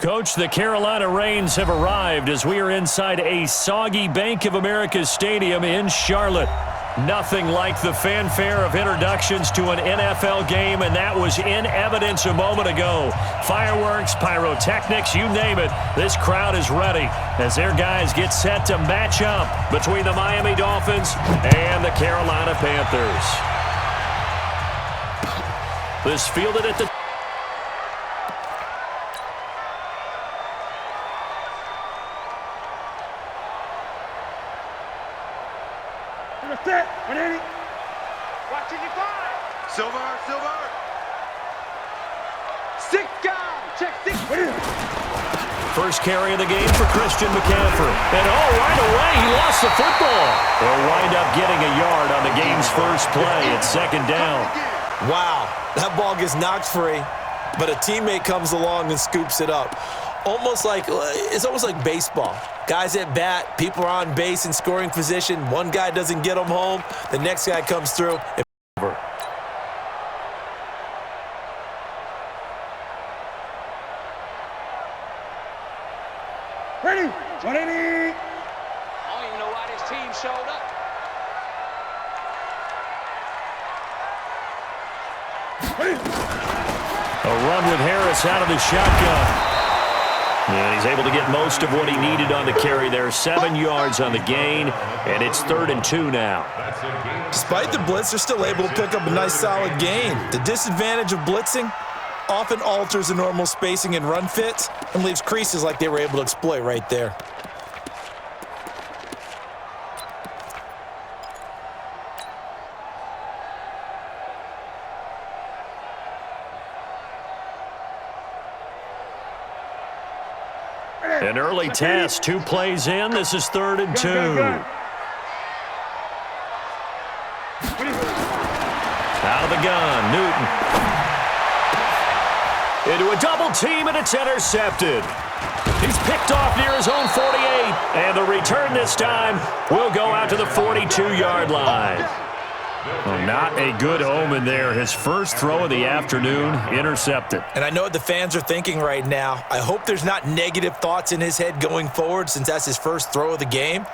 Coach, the Carolina Rains have arrived as we are inside a soggy Bank of America Stadium in Charlotte. Nothing like the fanfare of introductions to an NFL game, and that was in evidence a moment ago. Fireworks, pyrotechnics, you name it. This crowd is ready as their guys get set to match up between the Miami Dolphins and the Carolina Panthers. This fielded at the Watching you fire. Silver. Stick down. Check six. first carry of the game for Christian McCaffrey. And right away, he lost the football. They'll wind up getting a yard on the game's first play at second down. Wow, that ball gets knocked free, but a teammate comes along and scoops it up. It's almost like baseball. Guys at bat, people are on base in scoring position. One guy doesn't get them home. The next guy comes through. Ready. 180. I don't even know why this team showed up. A run with Harris out of the shotgun. And he's able to get most of what he needed on the carry there. 7 yards on the gain, and it's 3rd and 2 now. Despite the blitz, they're still able to pick up a nice solid gain. The disadvantage of blitzing often alters the normal spacing and run fits and leaves creases like they were able to exploit right there. An early test, 2 plays in. This is 3rd and 2. Out of the gun, Newton. Into a double team, and it's intercepted. He's picked off near his own 48, and the return this time will go out to the 42-yard line. Well, not a good omen there. His first throw of the afternoon, intercepted. And I know what the fans are thinking right now. I hope there's not negative thoughts in his head going forward since that's his first throw of the game.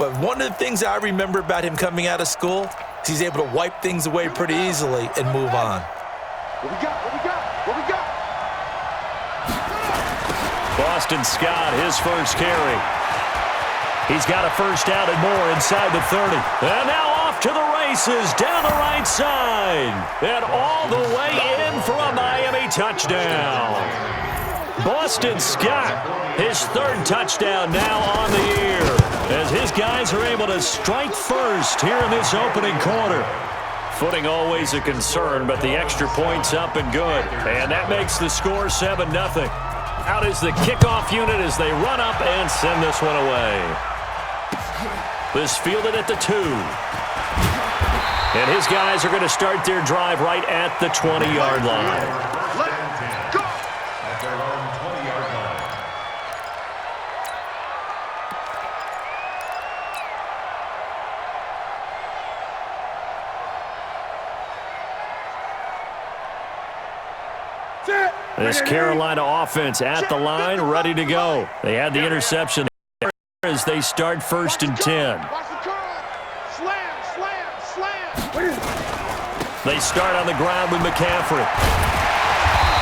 But one of the things I remember about him coming out of school is he's able to wipe things away pretty easily and move on. What we got? Boston Scott, his first carry. He's got a first down and more inside the 30. And now off to the races down the right side. And all the way in for a Miami touchdown. Boston Scott, his 3rd touchdown now on the year, as his guys are able to strike first here in this opening quarter. Footing always a concern, but the extra point's up and good. And that makes the score 7-0. Out is the kickoff unit as they run up and send this one away. This fielded at the 2. And his guys are going to start their drive right at the 20-yard line. Let's go. At their own 20-yard line. This Carolina offense at the line, ready to go. They had the interception as they start 1st and 10. They start on the ground with McCaffrey.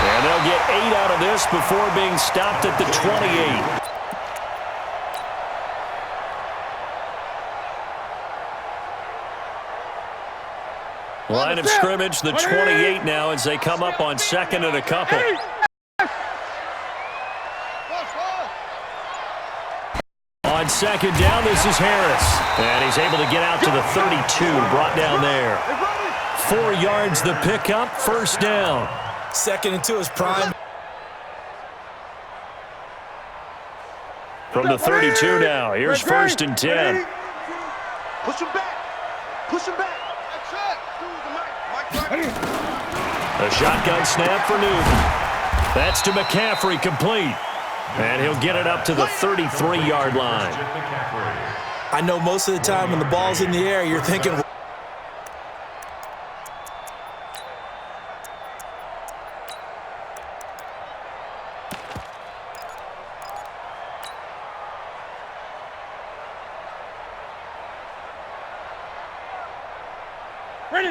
And they'll get 8 out of this before being stopped at the 28. Line of scrimmage, the 28 now as they come up on 2nd and a couple. On 2nd down, this is Harris. And he's able to get out to the 32, brought down there. 4 yards the pickup, 1st down. 2nd and 2 is prime. From the 32 now, here's 1st and 10. Push him back. A shotgun snap for Newton. That's to McCaffrey, complete. And he'll get it up to the 33-yard line. I know most of the time when the ball's in the air, you're thinking,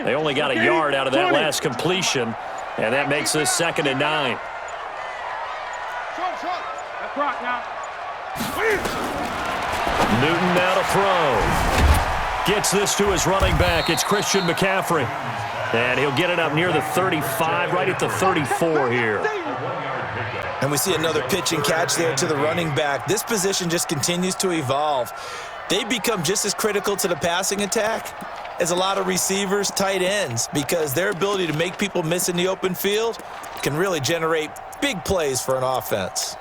They only got a yard out of that last completion, and that makes this 2nd and 9. Newton now to throw. Gets this to his running back. It's Christian McCaffrey. And he'll get it up near the 35, right at the 34 here. And we see another pitch and catch there to the running back. This position just continues to evolve. They become just as critical to the passing attack as a lot of receivers, tight ends, because their ability to make people miss in the open field can really generate big plays for an offense.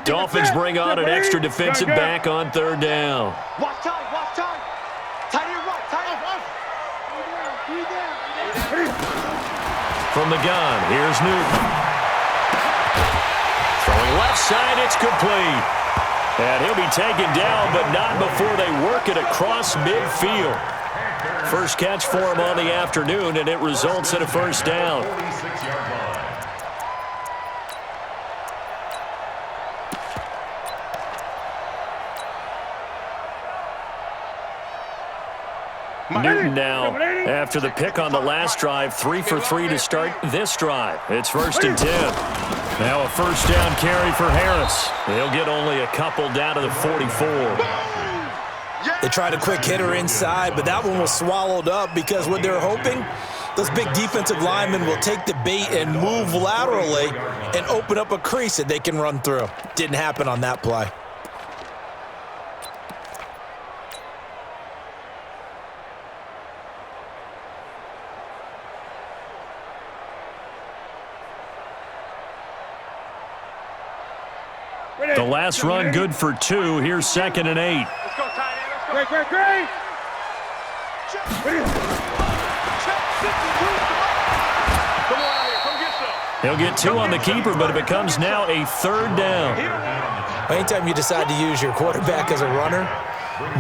Dolphins bring on an extra defensive back on 3rd down. Watch time, watch time. Tight end right, tight end right. From the gun, here's Newton. Throwing left side, it's complete. And he'll be taken down, but not before they work it across midfield. First catch for him on the afternoon, and it results in a 1st down. 46-yard line. Newton now, after the pick on the last drive, 3 for 3 to start this drive. It's 1st and 10. Now a 1st down carry for Harris. He'll get only a couple down to the 44. They tried a quick hitter inside, but that one was swallowed up because what they're hoping, those big defensive linemen will take the bait and move laterally and open up a crease that they can run through. Didn't happen on that play. The last run good for 2. Here's 2nd and 8. Let's go, tight end. Let's go. Great. Come on out here. Come get some. He'll get 2 on the keeper, but it becomes now a 3rd down. Anytime you decide to use your quarterback as a runner,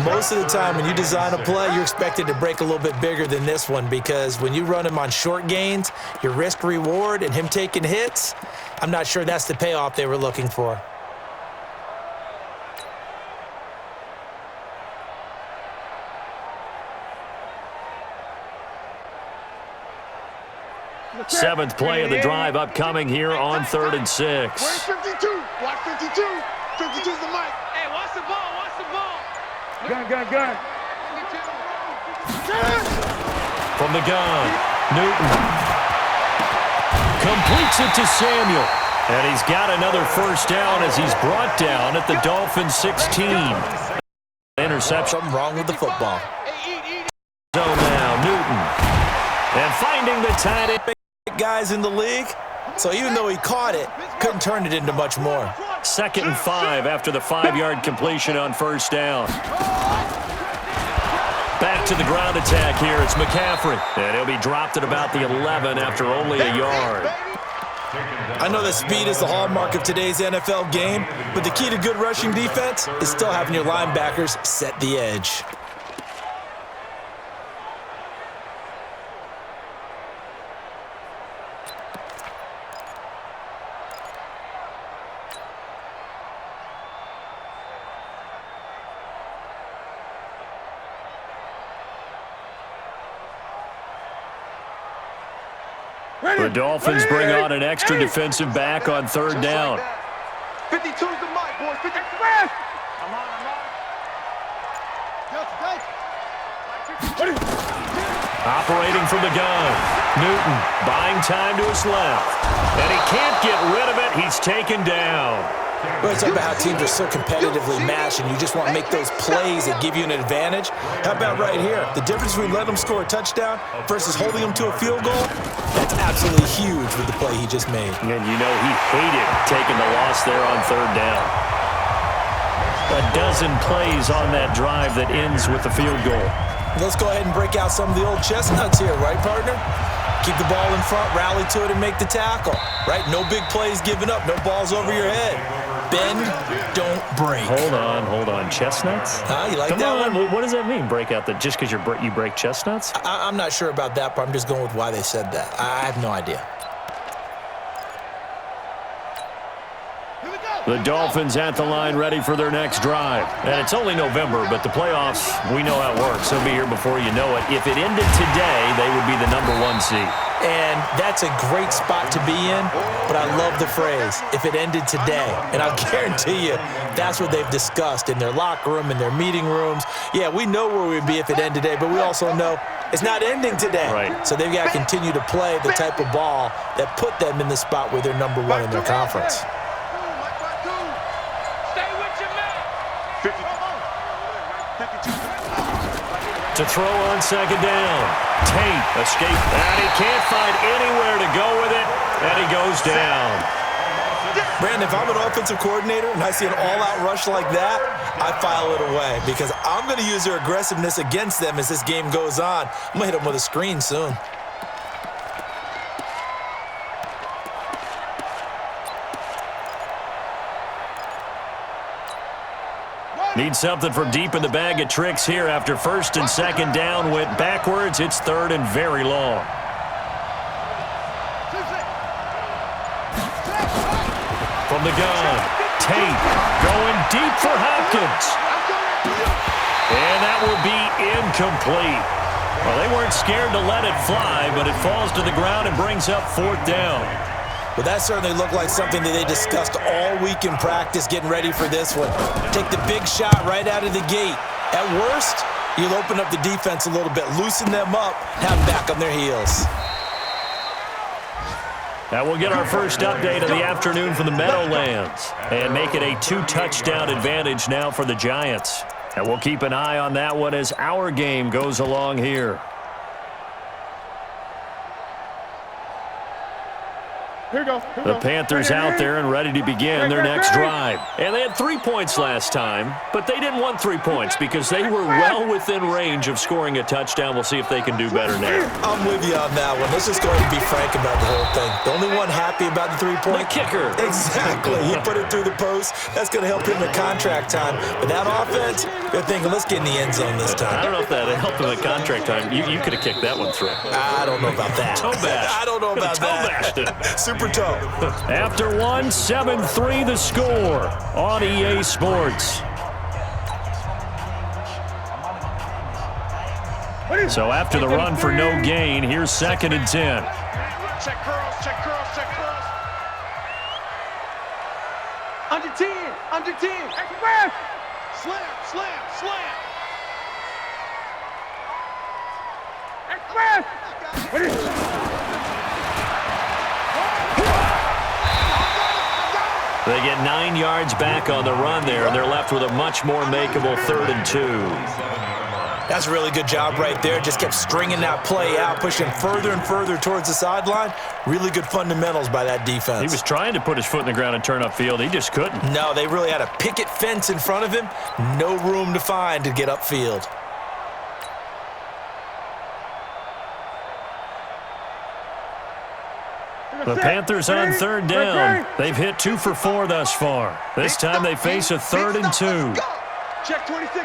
most of the time when you design a play, you're expected to break a little bit bigger than this one, because when you run him on short gains, your risk-reward and him taking hits, I'm not sure that's the payoff they were looking for. Seventh play of the drive upcoming here on 3rd and 6. Where's 52? Watch 52. 52's the mic. Hey, watch the ball. Watch the ball. Gun. 52. From the gun, Newton completes it to Samuel. And he's got another 1st down as he's brought down at the Dolphins' 16. Interception. Something wrong with the football. So now, Newton. And finding the tight end. Guys in the league, so even though he caught it, couldn't turn it into much more. 2nd and 5 after the 5-yard completion on 1st down. Back to the ground attack here. It's McCaffrey. And he'll be dropped at about the 11 after only a yard. I know that speed is the hallmark of today's NFL game, but the key to good rushing defense is still having your linebackers set the edge. The Dolphins bring on an extra defensive back on 3rd down. 52's the mic, boys. 50. I'm on. Operating from the gun. Newton buying time to his left. And he can't get rid of it. He's taken down. We're talking about how teams are so competitively matched and you just want to make those plays that give you an advantage. How about right here? The difference between letting them score a touchdown versus holding them to a field goal, that's absolutely huge with the play he just made. And you know he hated taking the loss there on 3rd down. A dozen plays on that drive that ends with the field goal. Let's go ahead and break out some of the old chestnuts here, right, partner? Keep the ball in front, rally to it, and make the tackle, right? No big plays given up, no balls over your head. Bend, don't break. Hold on. Chestnuts? You like Come that on. one? What does that mean, break out the just because you break chestnuts? I'm not sure about that, but I'm just going with why they said that. I have no idea. The Dolphins at the line ready for their next drive. And it's only November, but the playoffs, we know how it works. They'll be here before you know it. If it ended today, they would be the #1 seed. And that's a great spot to be in, but I love the phrase, if it ended today. And I'll guarantee you, that's what they've discussed in their locker room, in their meeting rooms. Yeah, we know where we'd be if it ended today, but we also know it's not ending today. Right. So they've got to continue to play the type of ball that put them in the spot where they're #1 in their conference. To throw on second down. Tate escape. And he can't find anywhere to go with it. And he goes down. Brandon, if I'm an offensive coordinator and I see an all-out rush like that, I file it away because I'm going to use their aggressiveness against them as this game goes on. I'm going to hit them with a screen soon. Need something from deep in the bag of tricks here after first and second down went backwards. It's third and very long. From the gun, Tate going deep for Hopkins. And that will be incomplete. Well, they weren't scared to let it fly, but it falls to the ground and brings up fourth down. Well, that certainly looked like something that they discussed all week in practice, getting ready for this one. Take the big shot right out of the gate. At worst, you'll open up the defense a little bit, loosen them up, have them back on their heels. Now we'll get our first update of the afternoon from the Meadowlands and make it a 2-touchdown advantage now for the Giants. And we'll keep an eye on that one as our game goes along here. The Panthers out there and ready to begin their next drive. And they had 3 points last time, but they didn't want 3 points because they were well within range of scoring a touchdown. We'll see if they can do better now. I'm with you on that one. Let's just go ahead and be frank about the whole thing. The only one happy about the 3-point? The kicker. Exactly. He put it through the post. That's going to help him in contract time. But that offense, they're thinking, let's get in the end zone this time. I don't know if that helped him in contract time. You could have kicked that one through. I don't know about that. Toe bash. I don't know about that. Super toe. After one, 7-3 the score on EA Sports. So after the run for no gain, here's 2nd and 10. Check curls, check curls, check curls. Under 10, under 10. Express. Slam, slam, slam. Express. They get 9 yards back on the run there, and they're left with a much more makeable 3rd and 2. That's a really good job right there. Just kept stringing that play out, pushing further and further towards the sideline. Really good fundamentals by that defense. He was trying to put his foot in the ground and turn upfield. He just couldn't. No, they really had a picket fence in front of him. No room to find to get upfield. The Panthers on 3rd down. They've hit 2 for 4 thus far. This time they face a 3rd and 2. Check 26.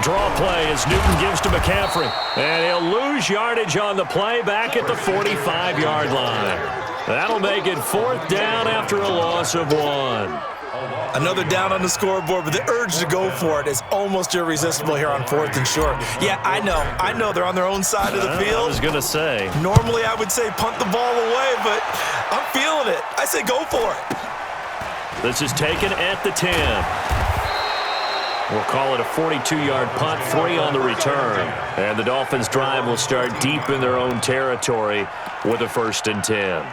Draw play as Newton gives to McCaffrey. And he'll lose yardage on the play back at the 45-yard line. That'll make it 4th down after a loss of 1. Another down on the scoreboard, but the urge to go for it is almost irresistible here on 4th and short. Yeah, I know they're on their own side of the field. I was going to say. Normally I would say punt the ball away, but I'm feeling it. I say go for it. This is taken at the 10. We'll call it a 42-yard punt, 3 on the return. And the Dolphins' drive will start deep in their own territory with a 1st and 10.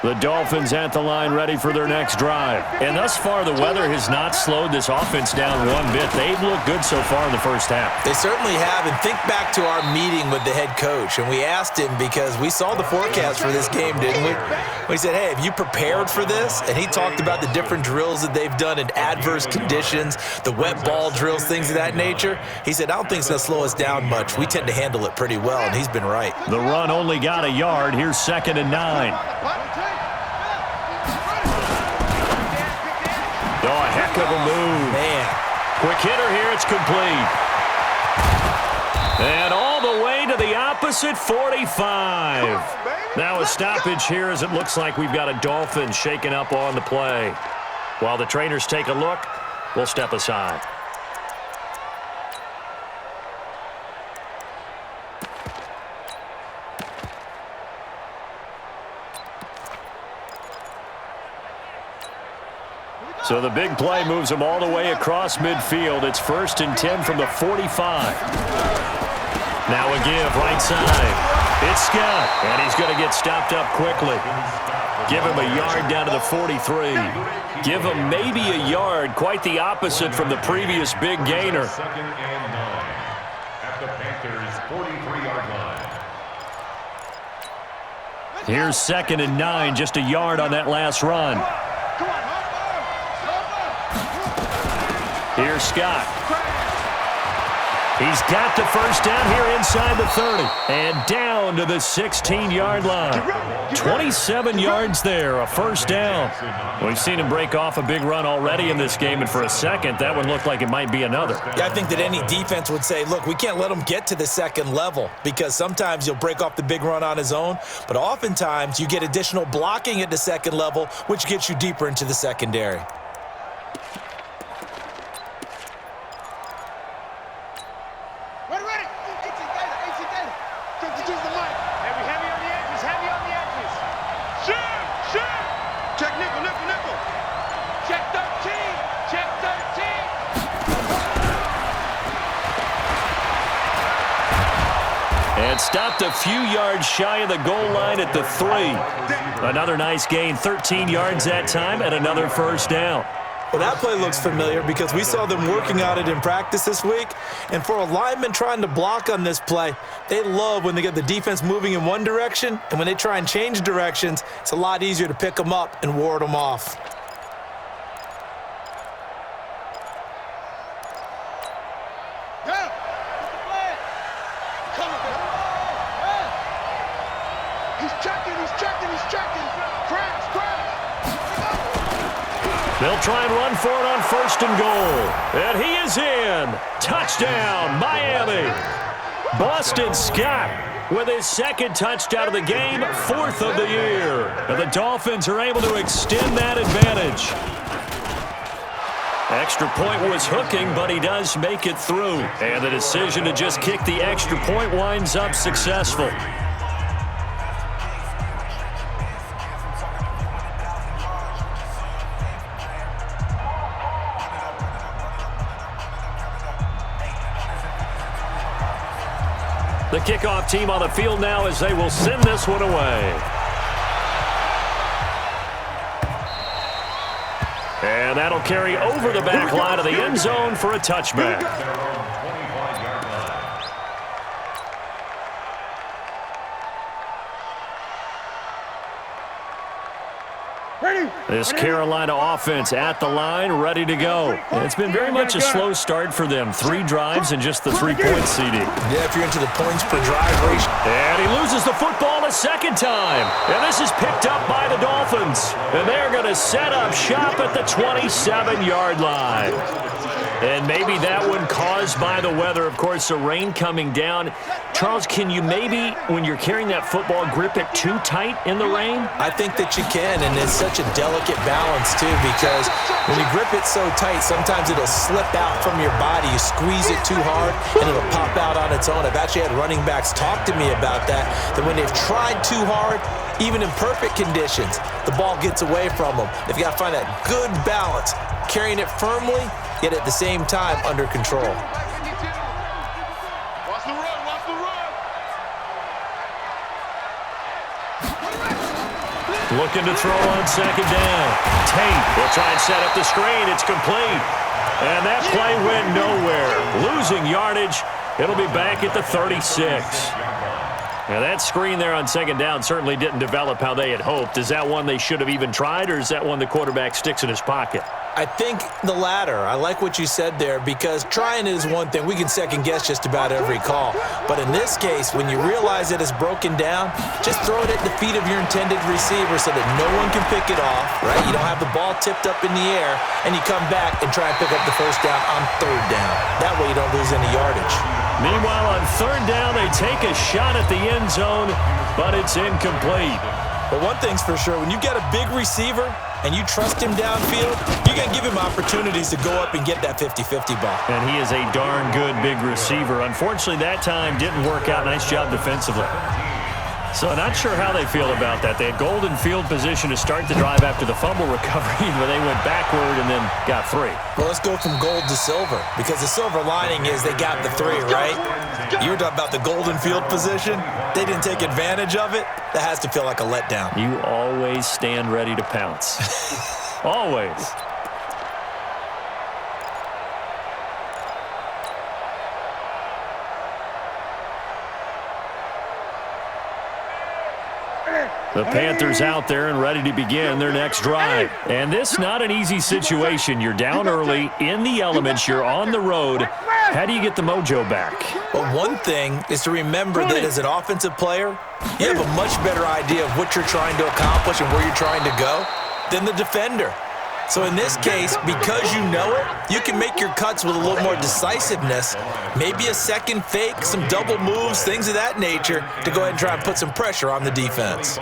The Dolphins at the line ready for their next drive. And thus far, the weather has not slowed this offense down one bit. They've looked good so far in the first half. They certainly have. And think back to our meeting with the head coach. And we asked him because we saw the forecast for this game, didn't we? We said, hey, have you prepared for this? And he talked about the different drills that they've done in adverse conditions, the wet ball drills, things of that nature. He said, I don't think it's going to slow us down much. We tend to handle it pretty well, and he's been right. The run only got a yard. Here's 2nd and 9. Oh, a heck of a move. Man. Quick hitter here. It's complete. And all the way to the opposite 45. Now a stoppage here as it looks like we've got a Dolphin shaken up on the play. While the trainers take a look, we'll step aside. So the big play moves them all the way across midfield. It's 1st and 10 from the 45. Now a give right side. It's Scott, and he's going to get stopped up quickly. Give him a yard down to the 43. Give him maybe a yard, quite the opposite from the previous big gainer. 2nd and 9 at the Panthers' 43-yard line. Here's 2nd and 9, just a yard on that last run. Here's Scott. He's got the first down here inside the 30 and down to the 16-yard line. 27 yards there, a first down. We've seen him break off a big run already in this game, and for a second, that one looked like it might be another. Yeah, I think that any defense would say, look, we can't let him get to the second level because sometimes he'll break off the big run on his own, but oftentimes you get additional blocking at the second level, which gets you deeper into the secondary. Stopped a few yards shy of the goal line at the 3. Another nice gain, 13 yards that time, and another first down. Well, that play looks familiar because we saw them working on it in practice this week. And for a lineman trying to block on this play, they love when they get the defense moving in one direction, and when they try and change directions, it's a lot easier to pick them up and ward them off. They'll try and run for it on 1st and goal. And he is in. Touchdown, Miami. Boston Scott with his 2nd touchdown of the game, 4th of the year. And the Dolphins are able to extend that advantage. Extra point was hooking, but he does make it through. And the decision to just kick the extra point winds up successful. The kickoff team on the field now as they will send this one away. And that'll carry over the back line of the end zone for a touchback. This Carolina offense at the line, ready to go. And it's been very much a slow start for them. 3 drives and just the 3-point CD. Yeah, if you're into the points per drive ratio. And he loses the football a second time. And this is picked up by the Dolphins. And they're going to set up shop at the 27-yard line. And maybe that one caused by the weather. Of course, the rain coming down. Charles, can you maybe, when you're carrying that football, grip it too tight in the rain? I think that you can, and it's such a delicate balance, too, because when you grip it so tight, sometimes it'll slip out from your body. You squeeze it too hard, and it'll pop out on its own. I've actually had running backs talk to me about that when they've tried too hard, even in perfect conditions, the ball gets away from them. They've got to find that good balance, carrying it firmly, yet at the same time under control. Watch the run, watch the run. Looking to throw on 2nd down. Tate will try and set up the screen. It's complete. And that play went nowhere. Losing yardage. It'll be back at the 36. Now that screen there on 2nd down certainly didn't develop how they had hoped. Is that one they should have even tried, or is that one the quarterback sticks in his pocket? I think the latter. I like what you said there because trying is one thing. We can second guess just about every call. But in this case, when you realize that it's broken down, just throw it at the feet of your intended receiver so that no one can pick it off, right? You don't have the ball tipped up in the air, and you come back and try and pick up the first down on 3rd down. That way you don't lose any yardage. Meanwhile, on third down, they take a shot at the end zone, but it's incomplete. But one thing's for sure, when you get a big receiver and you trust him downfield, you're going to give him opportunities to go up and get that 50-50 ball. And he is a darn good big receiver. Unfortunately, that time didn't work out. Nice job defensively. So not sure how they feel about that. They had golden field position to start the drive after the fumble recovery, but they went backward and then got 3. Well, let's go from gold to silver, because the silver lining is they got the 3, right? You were talking about the golden field position. They didn't take advantage of it. That has to feel like a letdown. You always stand ready to pounce. Always. The Panthers out there and ready to begin their next drive. And this not an easy situation. You're down early, in the elements, you're on the road. How do you get the mojo back? Well, one thing is to remember that as an offensive player, you have a much better idea of what you're trying to accomplish and where you're trying to go than the defender. So in this case, because you know it, you can make your cuts with a little more decisiveness, maybe a second fake, some double moves, things of that nature, to go ahead and try and put some pressure on the defense.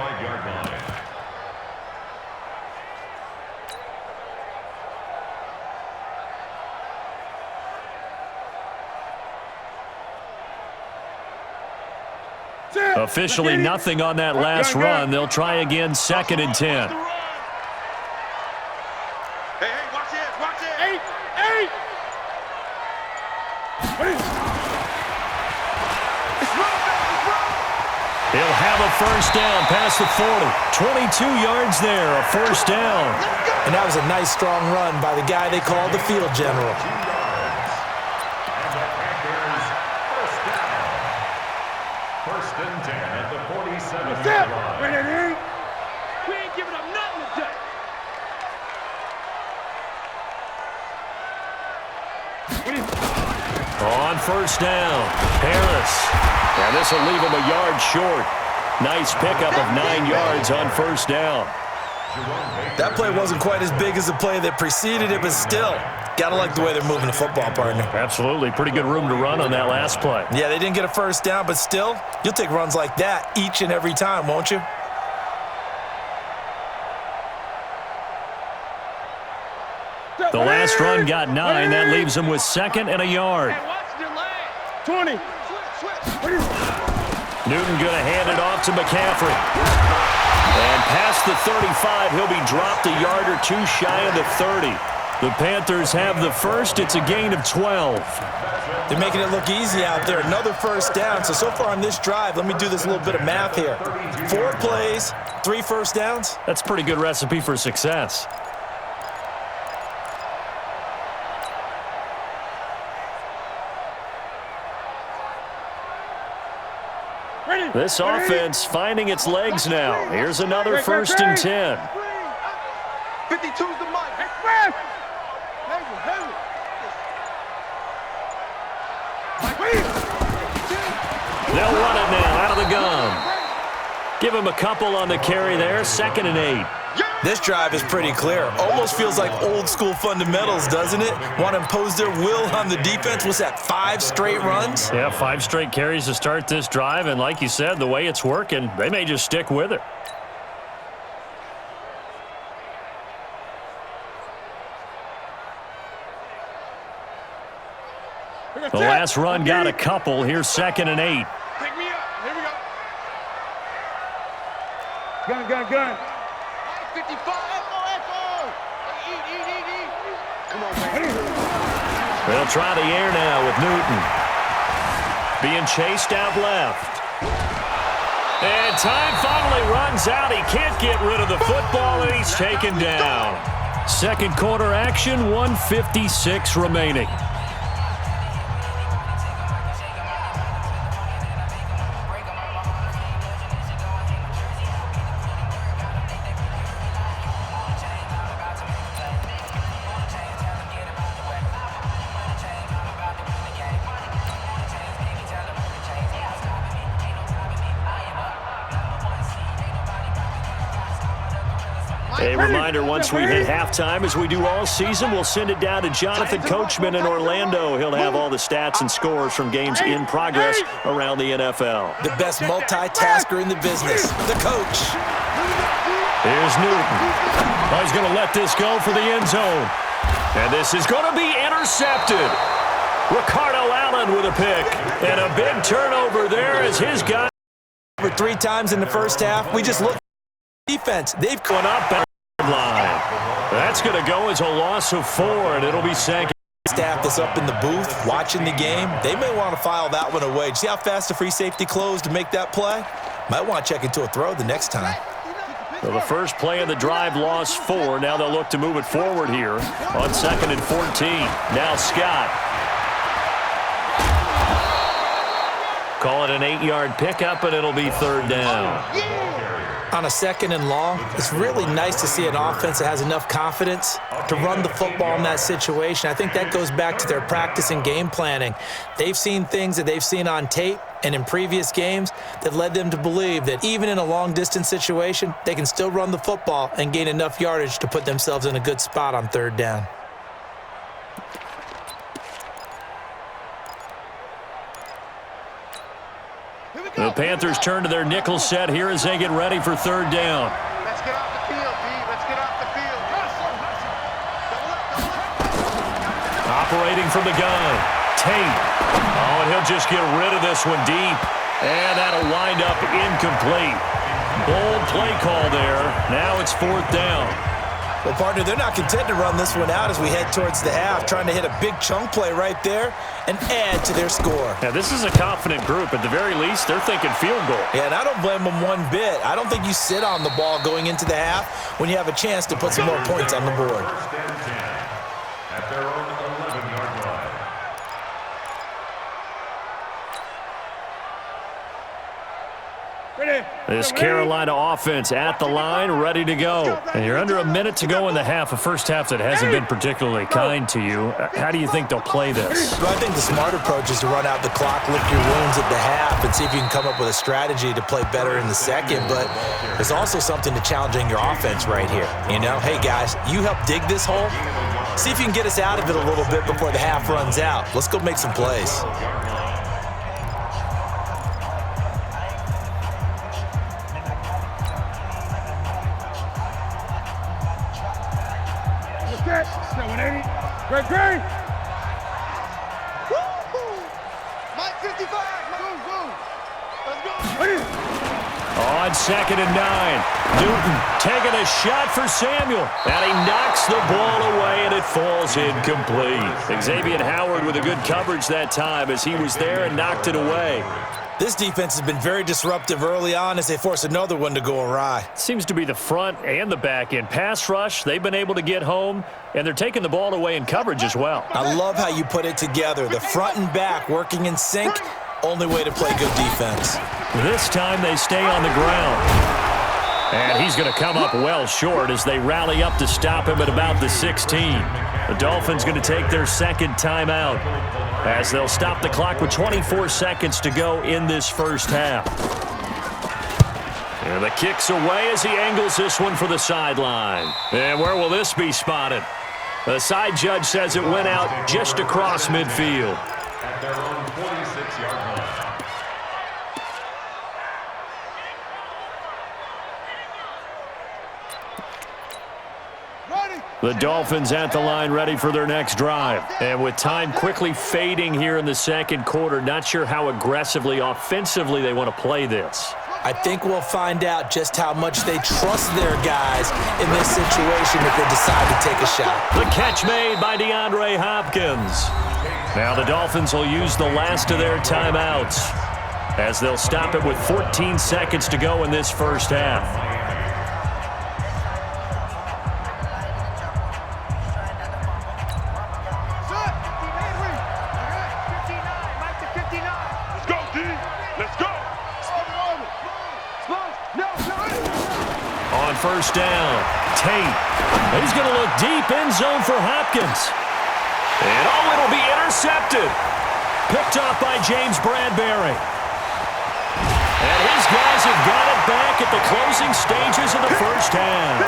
Officially nothing on that last run. They'll try again, 2nd and 10. He'll have a first down past the 40. 22 yards there, a first down. And that was a nice, strong run by the guy they called the field general. First and 10 at the 47-yard line. We ain't giving up nothing today. On first down, Harris. And this will leave him a yard short. Nice pickup of 9 yards on first down. That play wasn't quite as big as the play that preceded it, but still, gotta like the way they're moving the football, partner. Absolutely. Pretty good room to run on that last play. Yeah, they didn't get a first down, but still, you'll take runs like that each and every time, won't you? The last run got 9. That leaves him with 2nd and a yard. 20. Newton going to hand it off to McCaffrey. And past the 35, he'll be dropped a yard or 2 shy of the 30. The Panthers have the first. It's a gain of 12. They're making it look easy out there. Another first down. So far on this drive, let me do this little bit of math here. 4 plays, 3 first downs. That's a pretty good recipe for success. This offense finding its legs now. Here's another first and 10. 52's the mic. They'll run it now out of the gun. Give him a couple on the carry there. 2nd and 8. This drive is pretty clear. Almost feels like old school fundamentals, doesn't it? Want to impose their will on the defense. Was that 5 straight runs? Yeah, 5 straight carries to start this drive. And like you said, the way it's working, they may just stick with it. The last run got a couple. Here's 2nd and 8. Pick me up. Here we go. Gun. 55. Echo. Eat. Come on, man. They'll try the air now with Newton. Being chased out left. And time finally runs out. He can't get rid of the football, and he's taken down. Second quarter action, 1:56 remaining. A reminder, once we hit halftime, as we do all season, we'll send it down to Jonathan Coachman in Orlando. He'll have all the stats and scores from games in progress around the NFL. The best multitasker in the business, the coach. Here's Newton. Oh, he's going to let this go for the end zone. And this is going to be intercepted. Ricardo Allen with a pick. And a big turnover there as his guy. 3 times in the first half. We just looked at the defense. They've gone up line. That's going to go as a loss of 4, and it'll be second. Staff that's up in the booth watching the game. They may want to file that one away. See how fast the free safety closed to make that play? Might want to check into a throw the next time. Well, the first play of the drive lost 4. Now they'll look to move it forward here on 2nd and 14. Now Scott. Call it an 8-yard pickup, and it'll be 3rd down. On a 2nd and long, it's really nice to see an offense that has enough confidence to run the football in that situation. I think that goes back to their practice and game planning. They've seen things that they've seen on tape and in previous games that led them to believe that even in a long-distance situation, they can still run the football and gain enough yardage to put themselves in a good spot on 3rd down. The Panthers turn to their nickel set here as they get ready for 3rd down. Let's get off the field, D. Let's get off the field. Operating from the gun. Tate. Oh, and he'll just get rid of this one deep. And that'll wind up incomplete. Bold play call there. Now it's 4th down. Well, partner, they're not content to run this one out as we head towards the half, trying to hit a big chunk play right there and add to their score. Yeah, this is a confident group. At the very least, they're thinking field goal. Yeah, and I don't blame them one bit. I don't think you sit on the ball going into the half when you have a chance to put some more points on the board. At their own 11-yard line. This Carolina offense at the line, ready to go. And you're under a minute to go in the half, a first half that hasn't been particularly kind to you. How do you think they'll play this? Well, I think the smart approach is to run out the clock, lick your wounds at the half, and see if you can come up with a strategy to play better in the second. But there's also something to challenging your offense right here. You know, hey, guys, you help dig this hole. See if you can get us out of it a little bit before the half runs out. Let's go make some plays. Great. Mike 55. Let's go. On 2nd and 9. Newton taking a shot for Samuel. And he knocks the ball away, and it falls incomplete. Xavier Howard with a good coverage that time as he was there and knocked it away. This defense has been very disruptive early on as they force another one to go awry. Seems to be the front and the back end. Pass rush, they've been able to get home, and they're taking the ball away in coverage as well. I love how you put it together. The front and back working in sync, only way to play good defense. This time they stay on the ground. And he's going to come up well short as they rally up to stop him at about the 16. The Dolphins going to take their 2nd timeout as they'll stop the clock with 24 seconds to go in this first half. And the kick's away as he angles this one for the sideline. And where will this be spotted? The side judge says it went out just across midfield. At their own 46-yard line. The Dolphins at the line ready for their next drive. And with time quickly fading here in the 2nd quarter, not sure how aggressively, offensively they want to play this. I think we'll find out just how much they trust their guys in this situation if they decide to take a shot. The catch made by DeAndre Hopkins. Now the Dolphins will use the last of their timeouts as they'll stop it with 14 seconds to go in this first half. First down, Tate. He's going to look deep end zone for Hopkins. And it'll be intercepted. Picked off by James Bradbury. And his guys have got it back at the closing stages of the first half.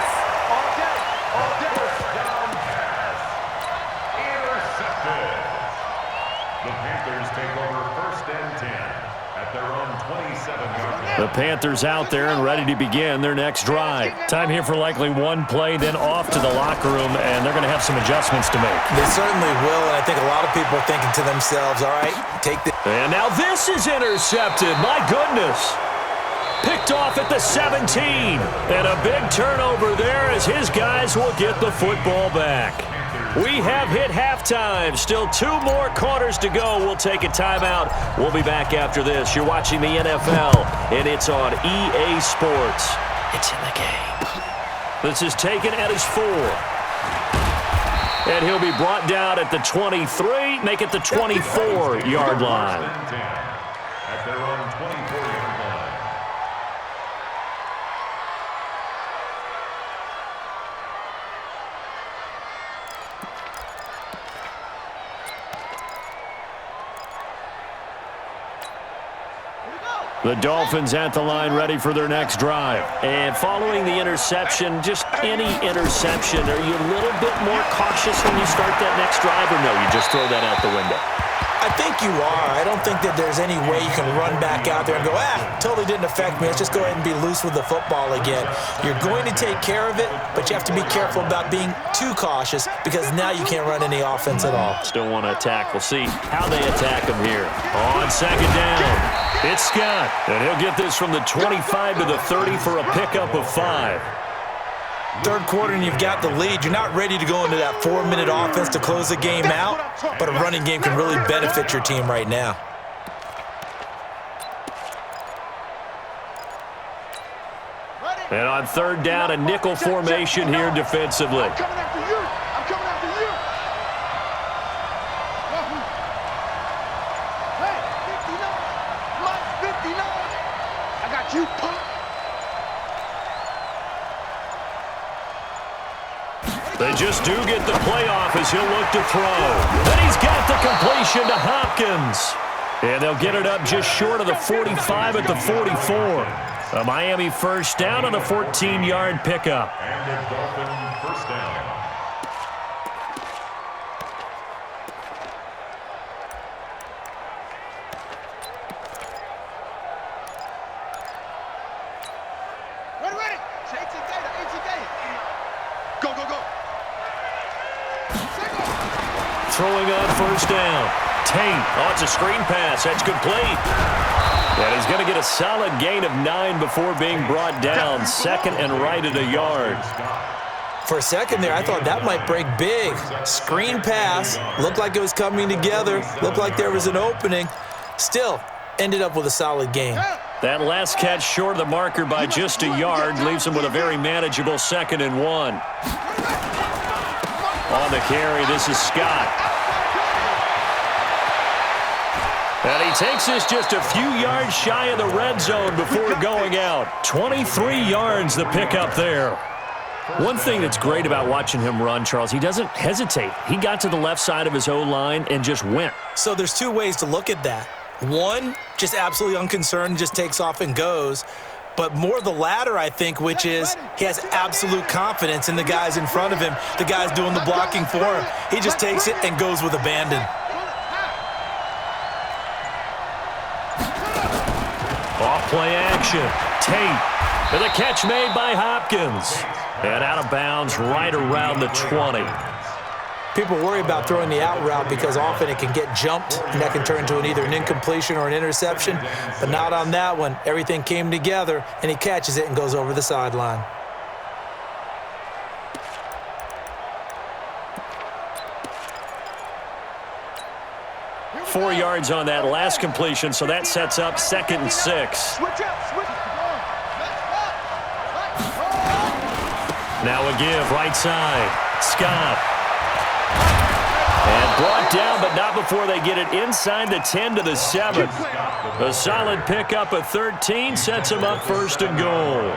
The Panthers out there and ready to begin their next drive. Time here for likely one play, then off to the locker room, and they're going to have some adjustments to make. They certainly will, and I think a lot of people are thinking to themselves, all right, take the... And now this is intercepted. My goodness. Picked off at the 17. And a big turnover there as his guys will get the football back. We have hit halftime. Still 2 more quarters to go. We'll take a timeout. We'll be back after this. You're watching the NFL, and it's on EA Sports. It's in the game. This is taken at his 4. And he'll be brought down at the 23, make it the 24-yard line. At their own 24-yard line. The Dolphins at the line ready for their next drive. And following the interception, just any interception, are you a little bit more cautious when you start that next drive, or no, you just throw that out the window? I think you are. I don't think that there's any way you can run back out there and go, totally didn't affect me. Let's just go ahead and be loose with the football again. You're going to take care of it, but you have to be careful about being too cautious because now you can't run any offense at all. Still want to attack. We'll see how they attack him here. On second down, it's Scott, and he'll get this from the 25 to the 30 for a pickup of 5. Third quarter and you've got the lead. You're not ready to go into that 4-minute offense to close the game out, but a running game can really benefit your team right now. And on third down, a nickel formation here defensively. I'm coming after you. I'm coming after you. Hey, 59. Mike, 59. I got you, punk. They just do get the playoff as he'll look to throw. And he's got the completion to Hopkins. And they'll get it up just short of the 45 at the 44. A Miami first down on a 14-yard pickup. And a Dolphin first down. Ready. Go. Throwing on first down. Tate. Oh, it's a screen pass. That's complete. And he's going to get a solid gain of 9 before being brought down. Second and right at a yard. For a second there, I thought that might break big. Screen pass. Looked like it was coming together. Looked like there was an opening. Still, ended up with a solid gain. That last catch short of the marker by just a yard leaves him with a very manageable 2nd and 1. On the carry, this is Scott. And he takes this just a few yards shy of the red zone before going out. 23 yards the pickup there. One thing that's great about watching him run, Charles, he doesn't hesitate. He got to the left side of his O-line and just went. So there's 2 ways to look at that. One, just absolutely unconcerned, just takes off and goes. But more the latter, I think, which is he has absolute confidence in the guys in front of him, the guys doing the blocking for him. He just takes it and goes with abandon. Off-play action. Tate. And the catch made by Hopkins. And out of bounds right around the 20. People worry about throwing the out route because often it can get jumped, and that can turn into either an incompletion or an interception. But not on that one. Everything came together, and he catches it and goes over the sideline. Four yards on that last completion, so that sets up 2nd and 6. Now a give, right side. Scott. And brought down, but not before they get it inside the 10 to the 7. A solid pickup of 13 sets him up 1st and goal.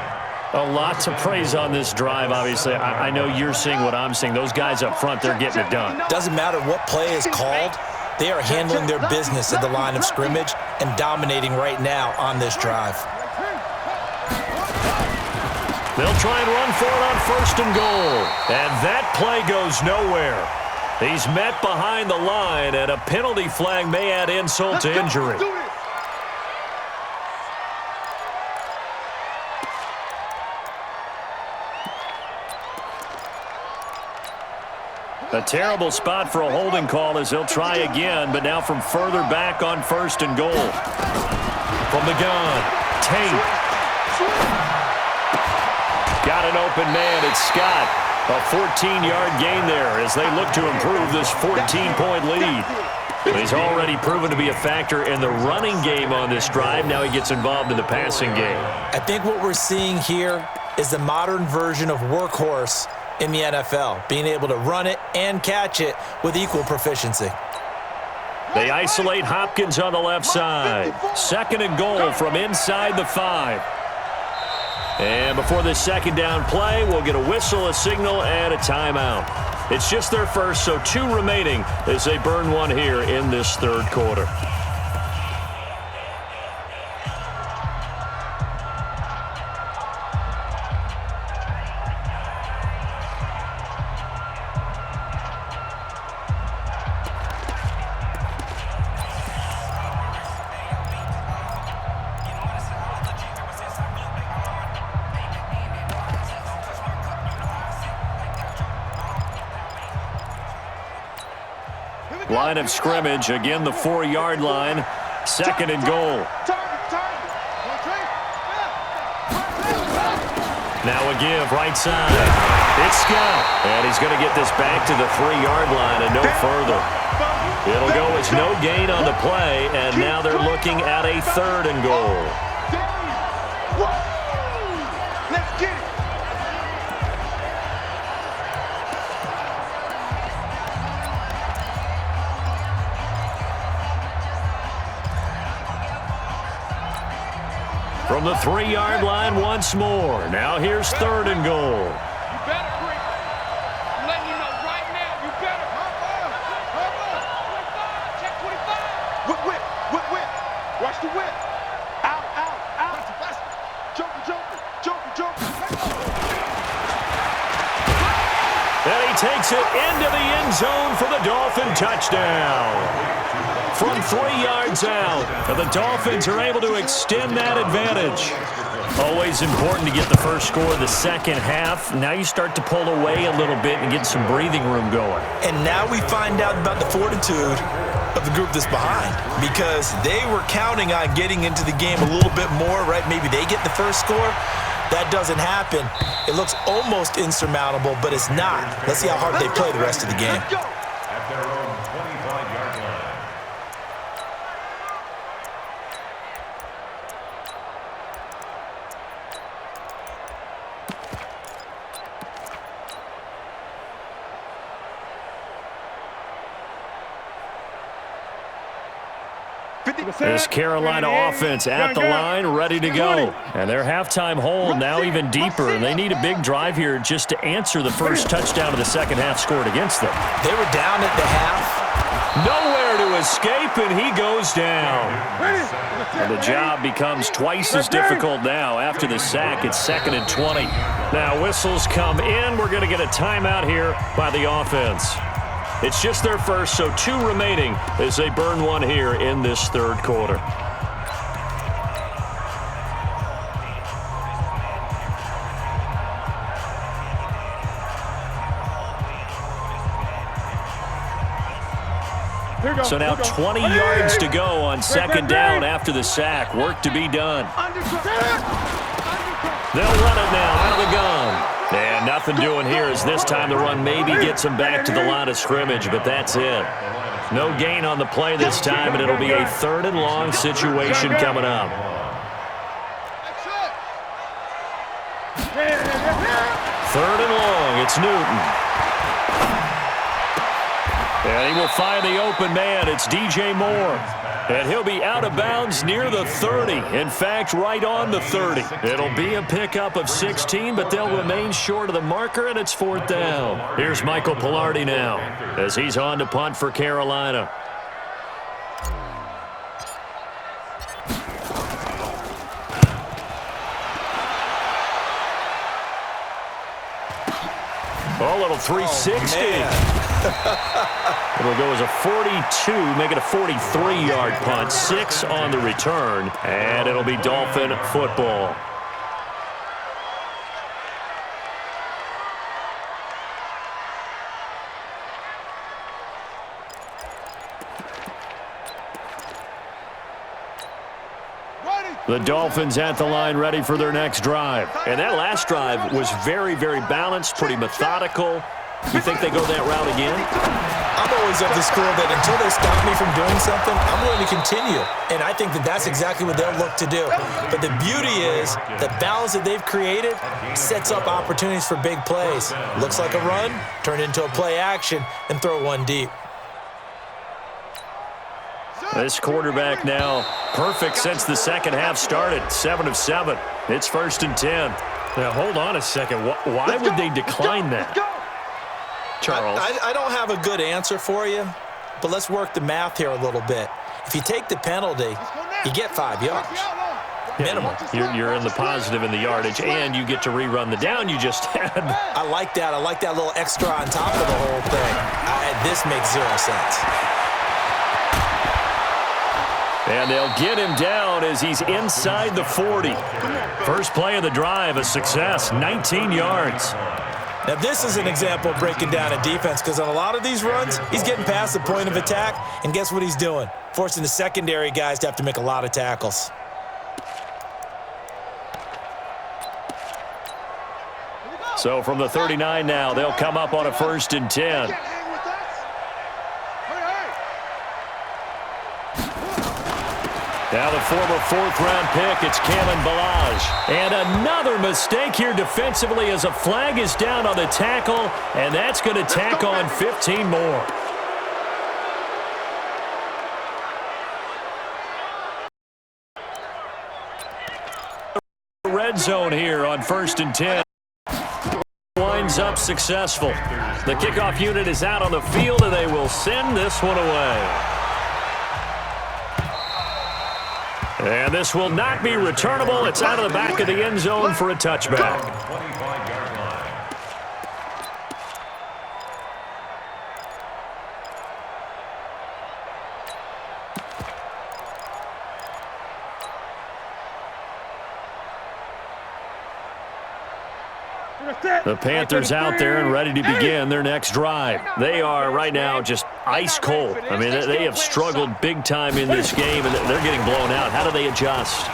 A lot to praise on this drive, obviously. I know you're seeing what I'm seeing. Those guys up front, they're getting it done. Doesn't matter what play is called. They are handling their business at the line of scrimmage and dominating right now on this drive. They'll try and run for it on 1st and goal. And that play goes nowhere. He's met behind the line, and a penalty flag may add insult to injury. A terrible spot for a holding call as he'll try again, but now from further back on 1st and goal. From the gun, Tate. Got an open man, it's Scott. A 14-yard gain there as they look to improve this 14-point lead. He's already proven to be a factor in the running game on this drive. Now he gets involved in the passing game. I think what we're seeing here is the modern version of workhorse in the NFL, being able to run it and catch it with equal proficiency. They isolate Hopkins on the left side. 2nd and goal from inside the 5. And before this 2nd down play, we'll get a whistle, a signal, and a timeout. It's just their first, so 2 remaining as they burn one here in this 3rd quarter. Line of scrimmage, again the 4-yard line. 2nd and goal. Now a give, right side. It's Scott. And he's going to get this back to the 3-yard line and no further. It'll go as no gain on the play, and now they're looking at a 3rd and goal. Let's get it. From the 3-yard line once more. Now here's 3rd and goal. You better break. I'm letting you know right now. You better. Hop up. 25. Check 25. Whip. Watch the whip. Out. Joker. And he takes it into the end zone for the Dolphin touchdown. From 3 yards out, and the Dolphins are able to extend that advantage. Always important to get the first score of the 2nd half. Now you start to pull away a little bit and get some breathing room going. And now we find out about the fortitude of the group that's behind, because they were counting on getting into the game a little bit more, right? Maybe they get the first score. That doesn't happen. It looks almost insurmountable, but it's not. Let's see how hard they play the rest of the game. At their own 25-yard line. This Carolina offense at the line, ready to go. And their halftime hole now even deeper, and they need a big drive here just to answer the first touchdown of the 2nd half scored against them. They were down at the half. Nowhere to escape, and he goes down. And the job becomes twice as difficult now after the sack. It's 2nd and 20. Now whistles come in. We're going to get a timeout here by the offense. It's just their first, so 2 remaining as they burn one here in this 3rd quarter. So now 20 yards to go on 2nd down after the sack. Work to be done. They'll run it now out of the gun. And nothing doing here as this time the run maybe gets them back to the line of scrimmage, but that's it. No gain on the play this time, and it'll be a 3rd and long situation coming up. 3rd and long, it's Newton. And he will find the open man. It's DJ Moore. And he'll be out of bounds near the 30. In fact, right on the 30. It'll be a pickup of 16, but they'll remain short of the marker, and it's 4th down. Here's Michael Pilardi now as he's on to punt for Carolina. Oh, little 360. It'll go as a 42, make it a 43-yard punt. 6 on the return, and it'll be Dolphin football. The Dolphins at the line ready for their next drive. And that last drive was very, very balanced, pretty methodical. You think they go that route again? I'm always of the school that until they stop me from doing something, I'm going to continue. And I think that that's exactly what they'll look to do. But the beauty is the balance that they've created sets up opportunities for big plays. Looks like a run, turn into a play action, and throw one deep. This quarterback now perfect since the second half started. 7 of 7. It's 1st and 10. Now, hold on a second. Why would they decline that? Charles. I don't have a good answer for you, but let's work the math here a little bit. If you take the penalty, you get 5 yards. Minimum. You're in the positive in the yardage, and you get to rerun the down you just had. I like that. I like that little extra on top of the whole thing. This makes 0 sense. And they'll get him down as he's inside the 40. First play of the drive, a success, 19 yards. Now, this is an example of breaking down a defense because on a lot of these runs, he's getting past the point of attack, and guess what he's doing? Forcing the secondary guys to have to make a lot of tackles. So from the 39 now, they'll come up on a 1st and 10. Now the former 4th-round pick, it's Kalen Ballage. And another mistake here defensively as a flag is down on the tackle, and that's going to tack on 15 more. Red zone here on 1st and 10. Winds up successful. The kickoff unit is out on the field, and they will send this one away. And this will not be returnable. It's out of the back of the end zone for a touchback. 25-yard line. The Panthers out there and ready to begin their next drive. They are right now just ice cold. I mean, they have struggled big time in this game, and they're getting blown out. How do they adjust?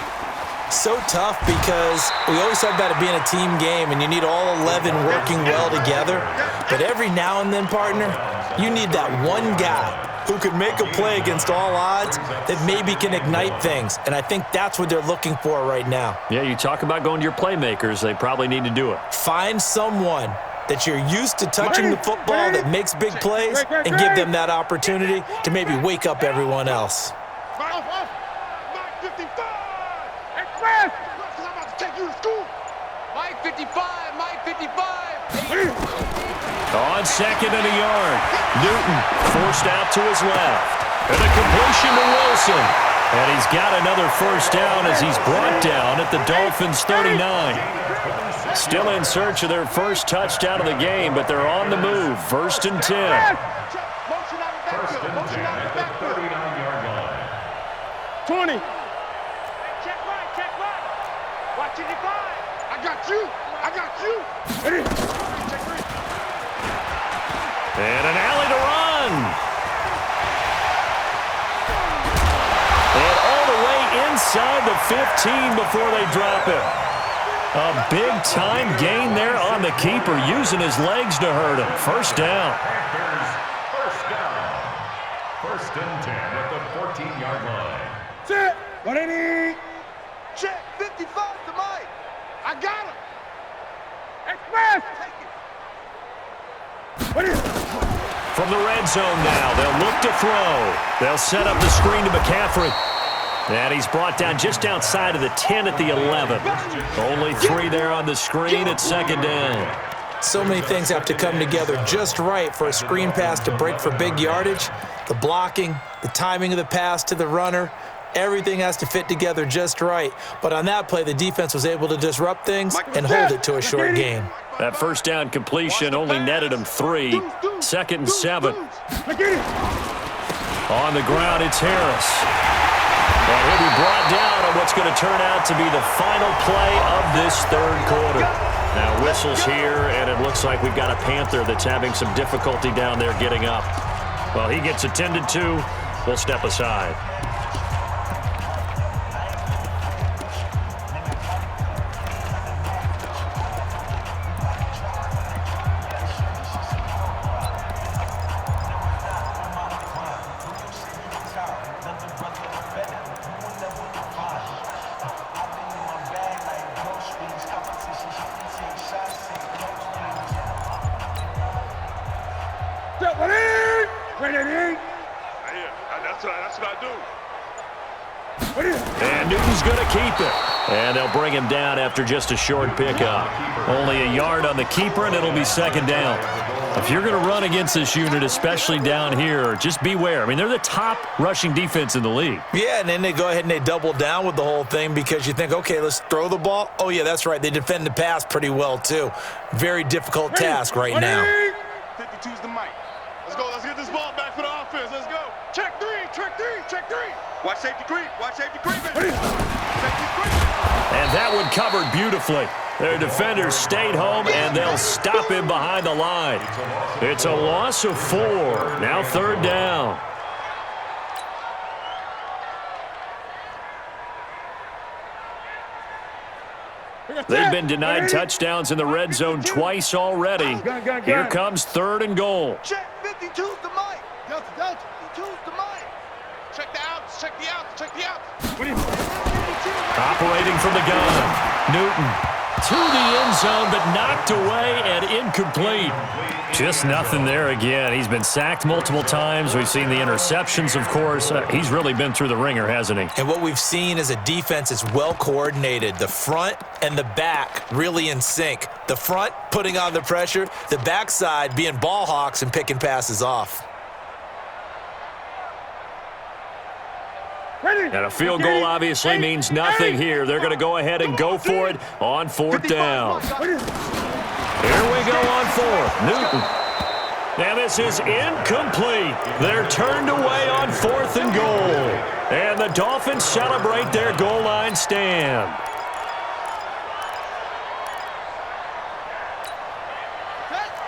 So tough because we always talk about it being a team game, and you need all 11 working well together. But every now and then, partner, you need that one guy who could make a play against all odds that maybe can ignite things. And I think that's what they're looking for right now. Yeah, you talk about going to your playmakers. They probably need to do it. Find someone that you're used to touching the football that makes big plays and give them that opportunity to maybe wake up everyone else. Mike 55! Express! Because I'm about to take you to school. Mike 55! Mike 55! On 2nd and a yard. Newton forced out to his left. And a completion to Wilson. And he's got another 1st down as he's brought down at the Dolphins' 39. Still in search of their first touchdown of the game, but they're on the move. 1st and 10. 1st and 10 at the 39-yard line. 20. Check right. Watch it, I got you. Ready? Check right. And an alley to run. And all the way inside the 15 before they drop it. A big-time gain there on the keeper, using his legs to hurt him. 1st down. Panthers, 1st down. 1st and 10 at the 14-yard line. Set. Ready? Check. 55 to Mike. I got him. Express. Take it. Ready? From the red zone now, they'll look to throw. They'll set up the screen to McCaffrey. And he's brought down just outside of the 10 at the 11. Only 3 there on the screen at 2nd down. So many things have to come together just right for a screen pass to break for big yardage. The blocking, the timing of the pass to the runner, everything has to fit together just right. But on that play, the defense was able to disrupt things and hold it to a short gain. That 1st down completion only netted him 3. 2nd and 7. On the ground, it's Harris. And he'll be brought down on what's going to turn out to be the final play of this 3rd quarter. Now whistles here, and it looks like we've got a Panther that's having some difficulty down there getting up. Well, he gets attended to. We'll step aside. That's what I do. And Newton's going to keep it. And they'll bring him down after just a short pickup. Only a yard on the keeper, and it'll be second down. If you're going to run against this unit, especially down here, just beware. I mean, they're the top rushing defense in the league. Yeah, and then they go ahead and they double down with the whole thing because you think, okay, let's throw the ball. Oh, yeah, that's right. They defend the pass pretty well, too. Very difficult task right now. 52's the mic. Let's go. Let's get this ball back for the offense. Let's go. Check three, check three, check three. Watch safety creep. Watch safety creep. Safety creep. And that one covered beautifully. Their defenders stayed home, and they'll stop him behind the line. It's a loss of 4. Now third down. They've been denied touchdowns in the red zone twice already. Here comes 3rd and goal. Check 52's the mic. Delta, 52's the mic. Check the outs, check the outs, check the outs. Operating from the gun. Newton to the end zone, but knocked away and incomplete. Just nothing there again. He's been sacked multiple times. We've seen the interceptions, of course. He's really been through the ringer, hasn't he? And what we've seen is a defense that's well coordinated. The front and the back really in sync. The front putting on the pressure, the backside being ball hawks and picking passes off. And a field goal obviously means nothing here. They're going to go ahead and go for it on 4th down. Here we go on 4th. Newton. And this is incomplete. They're turned away on 4th and goal. And the Dolphins celebrate their goal line stand.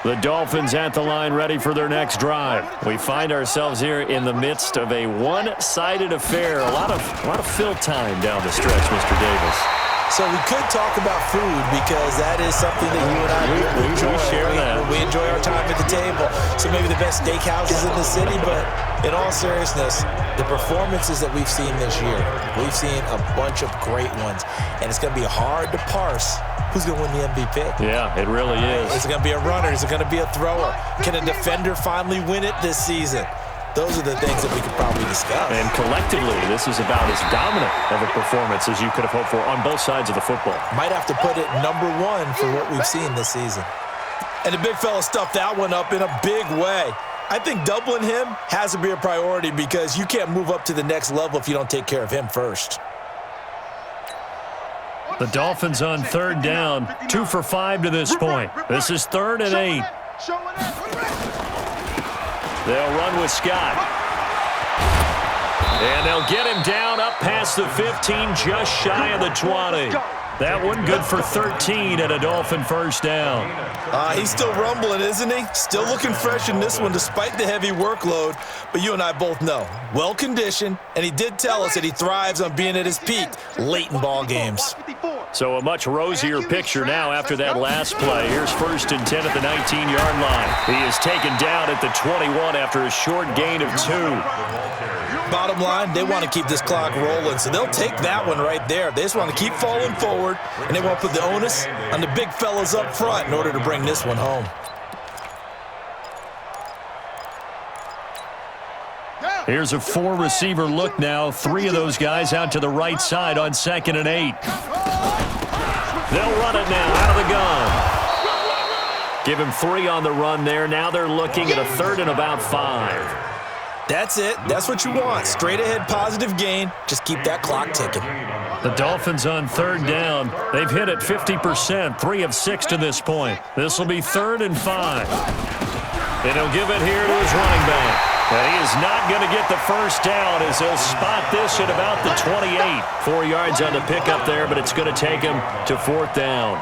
The Dolphins at the line ready for their next drive. We find ourselves here in the midst of a one-sided affair. A lot of fill time down the stretch, Mr. Davis. So we could talk about food because that is something that you and I enjoy. We share that. We enjoy our time at the table. So maybe the best steakhouses in the city, but in all seriousness, the performances that we've seen this year, we've seen a bunch of great ones, and it's going to be hard to parse who's going to win the MVP. Yeah, it really is. Is it going to be a runner? Is it going to be a thrower? Can a defender finally win it this season? Those are the things that we could probably discuss. And collectively, this is about as dominant of a performance as you could have hoped for on both sides of the football. Might have to put it #1 for what we've seen this season. And the big fella stuffed that one up in a big way. I think doubling him has to be a priority because you can't move up to the next level if you don't take care of him first. The Dolphins on 3rd down, 2 for 5 to this point. This is 3rd and 8. They'll run with Scott. And they'll get him down up past the 15, just shy of the 20. That one good for 13 and a Dolphin first down. He's still rumbling, isn't he? Still looking fresh in this one despite the heavy workload. But you and I both know, well-conditioned, and he did tell us that he thrives on being at his peak late in ball games. So a much rosier picture now after that last play. Here's 1st and 10 at the 19-yard line. He is taken down at the 21 after a short gain of 2. Bottom line, they want to keep this clock rolling, so they'll take that one right there. They just want to keep falling forward, and they want to put the onus on the big fellas up front in order to bring this one home. Here's a 4-receiver look now. 3 of those guys out to the right side on 2nd and 8. They'll run it now out of the gun. Give him 3 on the run there. Now they're looking at a 3rd and about 5. That's it. That's what you want. Straight ahead, positive gain. Just keep that clock ticking. The Dolphins on 3rd down. They've hit it 50%, 3 of 6 to this point. This will be 3rd and 5. And he'll give it here to his running back. And he is not going to get the first down as he'll spot this at about the 28. 4 yards on the pickup there, but it's going to take him to 4th down.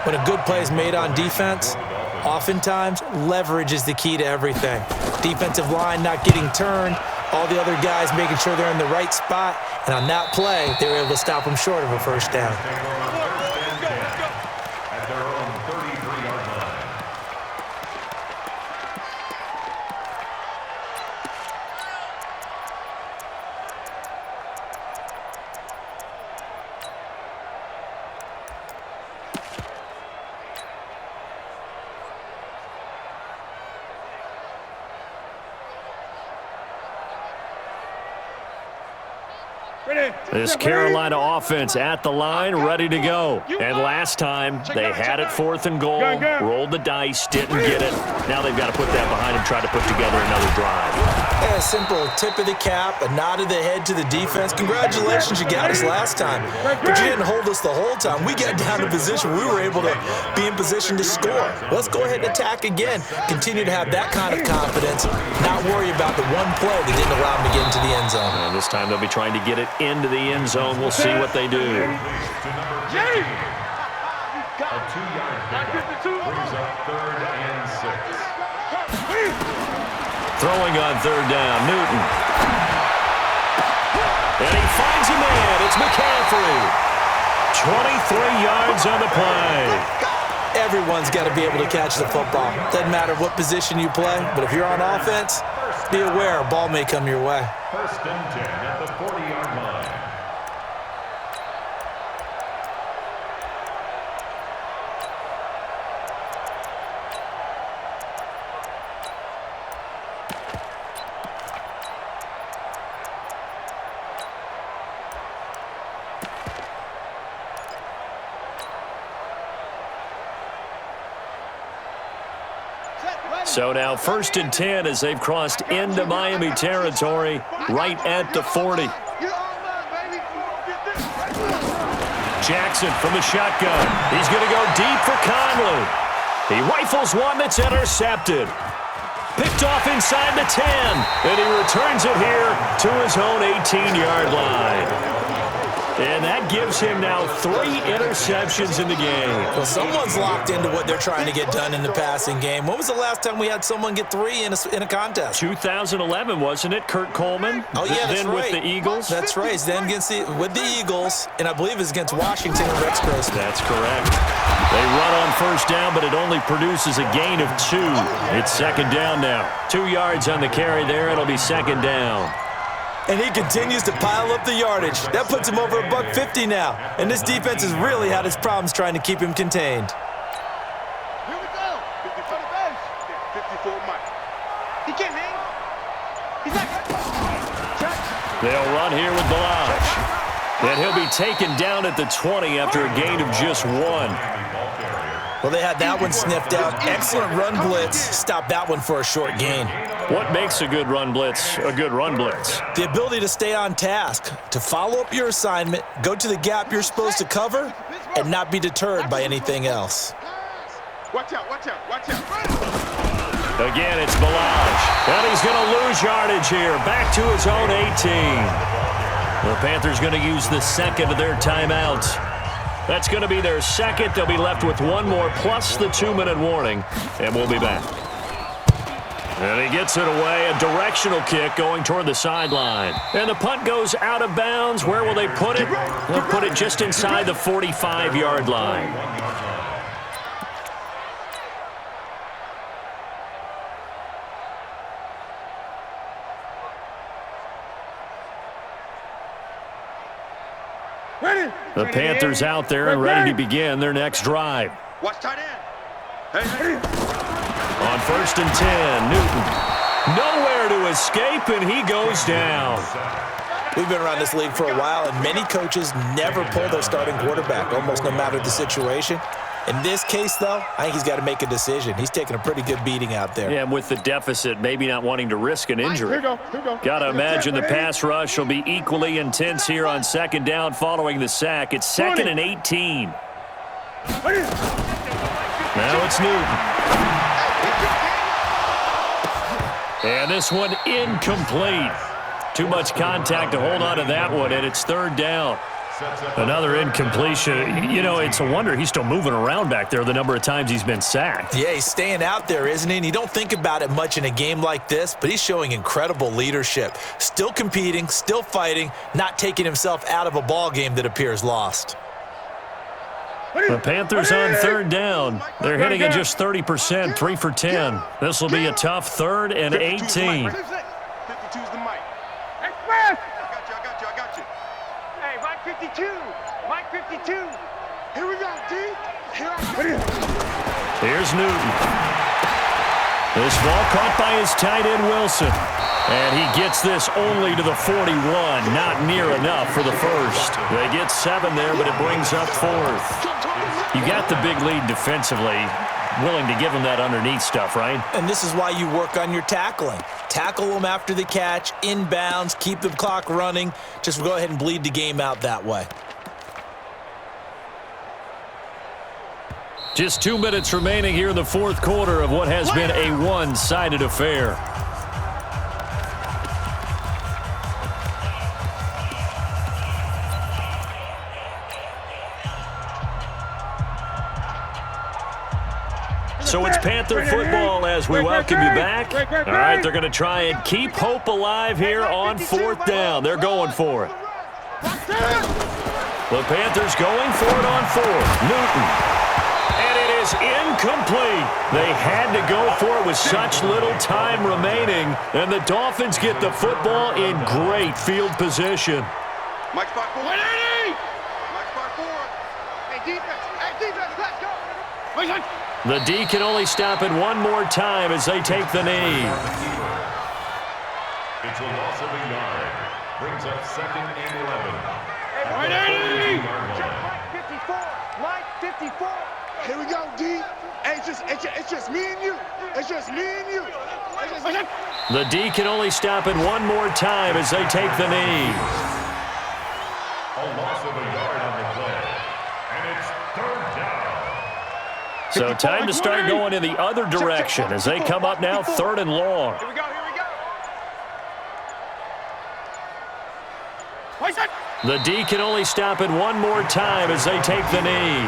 When a good play is made on defense, oftentimes leverage is the key to everything. Defensive line not getting turned, all the other guys making sure they're in the right spot, and on that play, they were able to stop them short of a first down. At their own 33-yard line. This Carolina offense at the line, ready to go. And last time, they had it 4th and goal, rolled the dice, didn't get it. Now they've got to put that behind them, try to put together another drive. Yeah, a simple tip of the cap, a nod of the head to the defense. Congratulations, you got us last time. But you didn't hold us the whole time. We got down to position. We were able to be in position to score. Let's go ahead and attack again. Continue to have that kind of confidence, not worry about the one play that didn't allow them to get into the end zone. And this time they'll be trying to get it into the end zone. We'll see what they do. A 2-yard pickup brings up 3rd and 6. Throwing on 3rd down, Newton. And he finds a man. It's McCaffrey. 23 yards on the play. Everyone's got to be able to catch the football. Doesn't matter what position you play, but if you're on offense, be aware a ball may come your way. 1st and 10 at the 40-yard line. So now 1st and 10 as they've crossed into Miami territory right at the 40. Jackson from the shotgun. He's going to go deep for Conley. He rifles one that's intercepted. Picked off inside the 10. And he returns it here to his own 18-yard line. And that gives him now 3 interceptions in the game. Well, someone's locked into what they're trying to get done in the passing game. When was the last time we had someone get 3 in a contest? 2011, wasn't it? Kurt Coleman? Oh, yeah, that's then right. with the Eagles? That's right. It's then with the Eagles, and I believe it's against Washington and Rex Grossman. That's correct. They run on 1st down, but it only produces a gain of 2. It's 2nd down now. 2 yards on the carry there. It'll be 2nd down. And he continues to pile up the yardage. That puts him over $150 now. And this defense has really had its problems trying to keep him contained. Here we go. 50 for the bench. 54 Mike. He can't hang. He's not. They'll run here with Balazs. And he'll be taken down at the 20 after a gain of just 1. Well, they had that one sniffed out. Excellent run blitz. Stopped that one for a short gain. What makes a good run blitz a good run blitz? The ability to stay on task, to follow up your assignment, go to the gap you're supposed to cover, and not be deterred by anything else. Watch out, watch out, watch out. Again, it's Balazs. And he's going to lose yardage here. Back to his own 18. The Panthers going to use the 2nd of their timeouts. That's going to be their 2nd. They'll be left with 1 more plus the 2-minute warning. And we'll be back. And he gets it away, a directional kick going toward the sideline. And the punt goes out of bounds. Where will they put it? They'll put it just inside the 45-yard line. The Panthers out there and ready to begin their next drive. Watch tight end. Hey. On 1st and 10, Newton. Nowhere to escape, and he goes down. We've been around this league for a while, and many coaches never pull their starting quarterback, almost no matter the situation. In this case, though, I think he's got to make a decision. He's taking a pretty good beating out there. Yeah, and with the deficit, maybe not wanting to risk an injury. Here we go. Got to imagine the pass rush will be equally intense here on 2nd down following the sack. It's 2nd and 18. Now it's Newton. And this one incomplete. Too much contact to hold on to that one, and it's 3rd down. Another incompletion. You know, it's a wonder he's still moving around back there the number of times he's been sacked. Yeah, he's staying out there, isn't he? And you don't think about it much in a game like this, but he's showing incredible leadership. Still competing, still fighting, not taking himself out of a ball game that appears lost. The Panthers on 3rd down. They're hitting at just 30%, 3 for 10. This will be a tough 3rd and 18. 52's the mic. Express! I got you. Hey, Mike 52. Mike 52. Here we go, D. Here's Newton. This ball caught by his tight end, Wilson. And he gets this only to the 41. Not near enough for the first. They get 7 there, but it brings up 4th. You got the big lead defensively. Willing to give him that underneath stuff, right? And this is why you work on your tackling. Tackle them after the catch, inbounds, keep the clock running. Just go ahead and bleed the game out that way. Just 2 minutes remaining here in the 4th quarter of what has been a one-sided affair. So it's Panther football as we welcome you back. All right, they're going to try and keep hope alive here on 4th down. They're going for it. The Panthers going for it on 4th. Newton. And it is incomplete. They had to go for it with such little time remaining. And the Dolphins get the football in great field position. Mike spot forward. Mike spot forward. Hey, defense, let's go. The D can only stop it one more time as they take the knee. It's a loss of a yard. Brings up 2nd and 11. Line 54. Here we go, D. Hey, it's just me and you. It's just me and you. The D can only stop it one more time as they take the knee. A loss of a yard on the play. And it's 3rd down. So time to start going in the other direction as they come up now 3rd and long. Here we go. The D can only stop it one more time as they take the knee.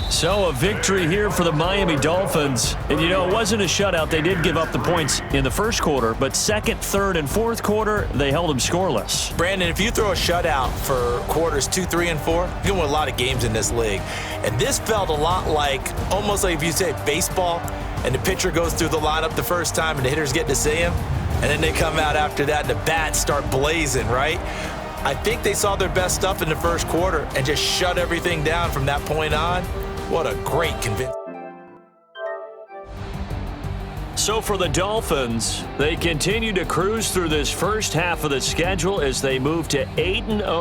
So a victory here for the Miami Dolphins. And, you know, it wasn't a shutout. They did give up the points in the 1st quarter, but 2nd, 3rd, and 4th quarter, they held them scoreless. Brandon, if you throw a shutout for quarters 2, 3, and 4, you can win a lot of games in this league. And this felt a lot like, almost like if you say baseball, and the pitcher goes through the lineup the first time and the hitters get to see him, and then they come out after that and the bats start blazing, right? I think they saw their best stuff in the 1st quarter and just shut everything down from that point on. What a great convincing. So for the Dolphins, they continue to cruise through this first half of the schedule as they move to 8-0.